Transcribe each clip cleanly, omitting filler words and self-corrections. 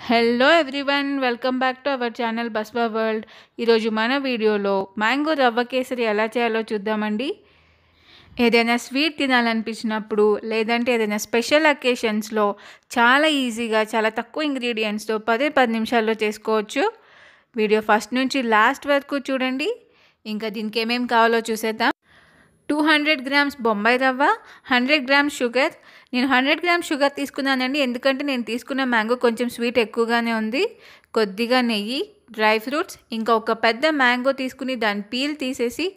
Hello everyone, welcome back to our channel Baswa world. ఈరోజు మన వీడియోలో మ్యాంగో రవ్వ కేసరి ఎలా చేయాలో చూద్దామండి. ఏదైనా స్వీట్ తినాలనిపించినప్పుడు లేదంటే ఏదైనా స్పెషల్ అకేషన్స్లో చాలా ఈజీగా చాలా తక్కువ ఇంగ్రీడియంట్స్తో 10 నిమిషాల్లో చేసుకోవచ్చు. వీడియో ఫస్ట్ నుంచి లాస్ట్ వరకు చూడండి. ఇంకా దీనికి ఏమేమి కావాలో చూసేద్దాం. 200 గ్రామ్స్ బొంబాయి రవ్వ, 100 గ్రామ్స్ షుగర్. నేను 100 గ్రామ్స్ షుగర్ తీసుకున్నానండి, ఎందుకంటే నేను తీసుకున్న మ్యాంగో కొంచెం స్వీట్ ఎక్కువగానే ఉంది. కొద్దిగా నెయ్యి, డ్రై ఫ్రూట్స్, ఇంకా ఒక పెద్ద మ్యాంగో తీసుకుని దాని పీల్ తీసేసి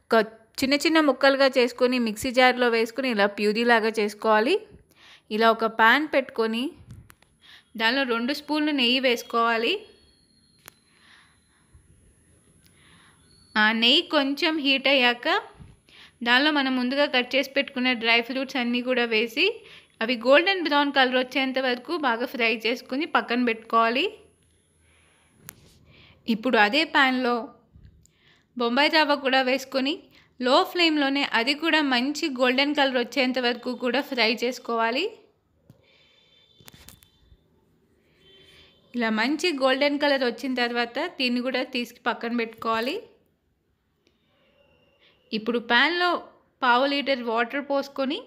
ఒక చిన్న చిన్న ముక్కలుగా చేసుకొని మిక్సీ జార్లో వేసుకొని ఇలా ప్యూరీ లాగా చేసుకోవాలి. ఇలా ఒక ప్యాన్ పెట్టుకొని దానిలో 2 స్పూన్లు నెయ్యి వేసుకోవాలి. ఆ నెయ్యి కొంచెం హీట్ అయ్యాక దానిలో మనం ముందుగా కట్ చేసి పెట్టుకున్న డ్రై ఫ్రూట్స్ అన్నీ కూడా వేసి అవి గోల్డెన్ బ్రౌన్ కలర్ వచ్చేంత వరకు బాగా ఫ్రై చేసుకుని పక్కన పెట్టుకోవాలి. ఇప్పుడు అదే ప్యాన్లో బొంబాయి రవ్వ కూడా వేసుకొని లో ఫ్లేమ్లోనే అది కూడా మంచి గోల్డెన్ కలర్ వచ్చేంత వరకు కూడా ఫ్రై చేసుకోవాలి. ఇలా మంచి గోల్డెన్ కలర్ వచ్చిన తర్వాత దీన్ని కూడా తీసి పక్కన పెట్టుకోవాలి. ఇప్పుడు ప్యాన్లో 1/2 లీటర్ వాటర్ పోసుకొని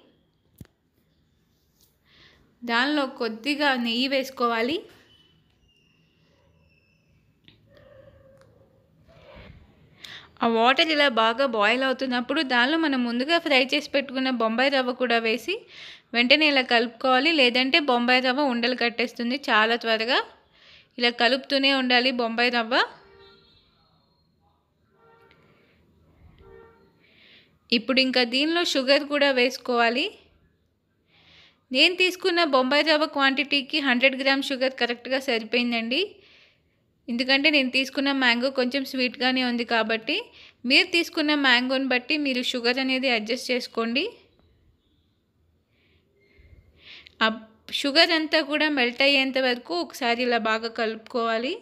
దానిలో కొద్దిగా నెయ్యి వేసుకోవాలి. ఆ వాటర్ ఇలా బాగా బాయిల్ అవుతున్నప్పుడు దానిలో మనం ముందుగా ఫ్రై చేసి పెట్టుకున్న బొంబాయి రవ్వ కూడా వేసి వెంటనే ఇలా కలుపుకోవాలి, లేదంటే బొంబాయి రవ్వ ఉండలు కట్టేస్తుంది చాలా త్వరగా. ఇలా కలుపుతూనే ఉండాలి బొంబాయి రవ్వ. ఇప్పుడు ఇంకా దీనిలో షుగర్ కూడా వేసుకోవాలి. నేను తీసుకున్న బొంబాయి రవ్వ క్వాంటిటీకి 100 గ్రామ్స్ షుగర్ కరెక్ట్గా సరిపోయిందండి, ఎందుకంటే నేను తీసుకున్న మ్యాంగో కొంచెం స్వీట్గానే ఉంది కాబట్టి మీరు తీసుకున్న మ్యాంగోని బట్టి మీరు షుగర్ అనేది అడ్జస్ట్ చేసుకోండి. ఆ షుగర్ అంతా కూడా మెల్ట్ అయ్యేంత వరకు ఒకసారి ఇలా బాగా కలుపుకోవాలి.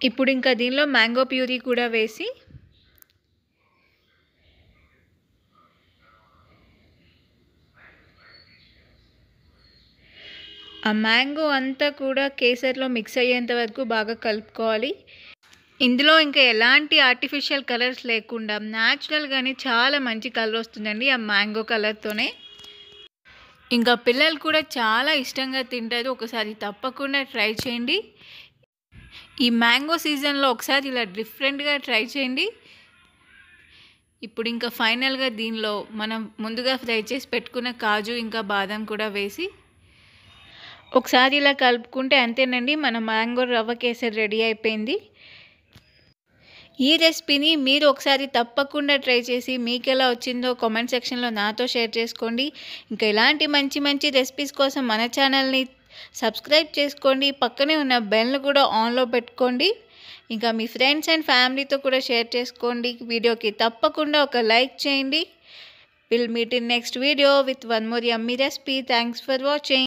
ఇప్పుడు ఇంకా దీనిలో మ్యాంగో ప్యూరీ కూడా వేసి ఆ మ్యాంగో అంతా కూడా కేసరిలో మిక్స్ అయ్యేంత వరకు బాగా కలుపుకోవాలి. ఇందులో ఇంకా ఎలాంటి ఆర్టిఫిషియల్ కలర్స్ లేకుండా న్యాచురల్గానే చాలా మంచి కలర్ వస్తుందండి ఆ మ్యాంగో కలర్తోనే. ఇంకా పిల్లలు కూడా చాలా ఇష్టంగా తింటారు. ఒకసారి తప్పకుండా ట్రై చేయండి. ఈ మ్యాంగో సీజన్లో ఒకసారి ఇలా డిఫరెంట్గా ట్రై చేయండి. ఇప్పుడు ఇంకా ఫైనల్గా దీనిలో మనం ముందుగా ఫ్రై చేసి పెట్టుకున్న కాజు ఇంకా బాదం కూడా వేసి ఒకసారి ఇలా కలుపుకుంటే అంతేనండి, మన మ్యాంగో రవ్వ కేసరి రెడీ అయిపోయింది. ఈ రెసిపీని మీరు ఒకసారి తప్పకుండా ట్రై చేసి మీకు ఎలా వచ్చిందో కామెంట్ సెక్షన్లో నాతో షేర్ చేసుకోండి. ఇంకా ఇలాంటి మంచి మంచి రెసిపీస్ కోసం మన ఛానల్ని సబ్స్క్రైబ్ చేసుకోండి. పక్కనే ఉన్న బెల్ని కూడా ఆన్లో పెట్టుకోండి. ఇంకా మీ ఫ్రెండ్స్ అండ్ ఫ్యామిలీతో కూడా షేర్ చేసుకోండి. వీడియోకి తప్పకుండా ఒక లైక్ చేయండి. Will meet in next video with one more yummy recipe. Thanks for watching.